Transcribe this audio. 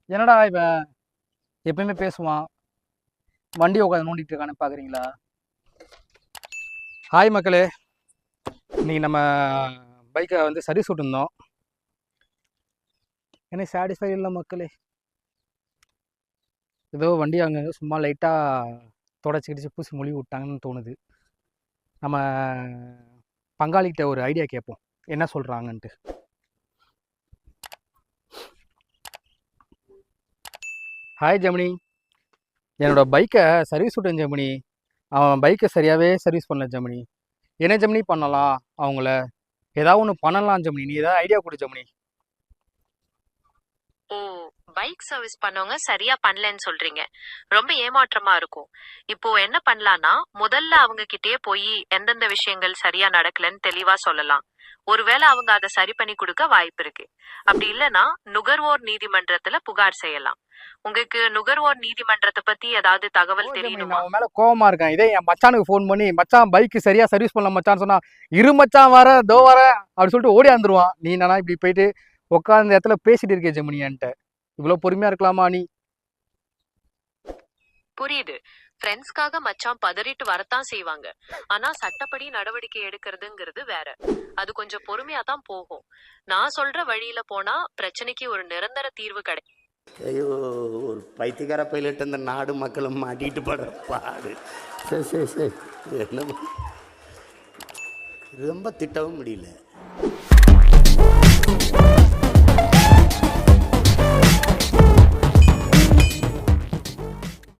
என்னடா இவன் எப்பயுமே பேசுவான், வண்டி உட்காந்து நோண்டிட்டு இருக்கான்னு பார்க்குறீங்களா? ஹாய் மக்களே, இன்னைக்கு நம்ம பைக்கை வந்து சர்வீஸ் விட்டுருந்தோம். எனக்கு சாட்டிஸ்ஃபை இல்லை மக்களே. ஏதோ வண்டி அங்கே சும்மா லைட்டாக தொடச்சி கிடிச்சு பூசி மொழி விட்டாங்கன்னு தோணுது. நம்ம பங்காளிகிட்ட ஒரு ஐடியா கேட்போம், என்ன சொல்கிறாங்கன்ட்டு. ஹாய் ஜெமினி, என்னோடய பைக்கை சர்வீஸ் விட்டேன் ஜெமினி. அவன் பைக்கை சரியாகவே சர்வீஸ் பண்ணல ஜெமினி. என்ன ஜெமினி பண்ணலாம்? அவங்கள ஏதாவது ஒன்று பண்ணலாம் ஜெமினி. நீ ஏதாவது ஐடியா கொடு ஜெமினி. ஓ, பைக் சர்வீஸ் பண்ணவங்க சரியா பண்ணலன்னு சொல்றீங்க. ரொம்ப ஏமாற்றமா இருக்கும். இப்போ என்ன பண்ணலாம்னா, முதல்ல அவங்க கிட்டயே போய் எந்தெந்த விஷயங்கள் சரியா நடக்கலன்னு தெளிவா சொல்லலாம். ஒருவேளை அவங்க அதை சரி பண்ணி கொடுக்க வாய்ப்பு இருக்கு. அப்படி இல்லைன்னா நுகர்வோர் நீதிமன்றத்துல புகார் செய்யலாம். உங்களுக்கு நுகர்வோர் நீதிமன்றத்தை பத்தி ஏதாவது தகவல் ஜெமினி, தெரியணுமா? நான் உன் மேலே கோவமா இருக்கேன். இதே என் மச்சானுக்கு ஃபோன் பண்ணி, மச்சான் பைக்கு சரியா சர்வீஸ் பண்ணல மச்சான்னு சொன்னா, இரு மச்சான் வர தோ வர அப்படின்னு சொல்லிட்டு ஓடி வந்துருவான். நீ என்னன்னா இப்படி போயிட்டு உட்காந்த இடத்துல பேசிட்டு இருக்கே ஜெமினி என்கிட்ட. இவ்வளோ பொறுமையா இருக்கலாமா நீ? புரியுது. ஃப்ரெண்ட்ஸ்க்காக மச்சான் பதறிட்டு வரத்தான் செய்வாங்க. ஆனா சட்டப்படி நடவடிக்கை எடுக்கிறதுங்கிறது வேற. அது கொஞ்சம் பொறுமையா தான் போகும். நான் சொல்ற வழியில போனா பிரச்சனைக்கு ஒரு நிரந்தர தீர்வு கிடைக்கும். ஐயோ, ஒரு பைத்தியக்கார பைலட் அந்த நாடு மக்களும் மாட்டிட்டு படுற பாடு. சரி சரி சரி, என்ன ரொம்ப திட்டவும் முடியல.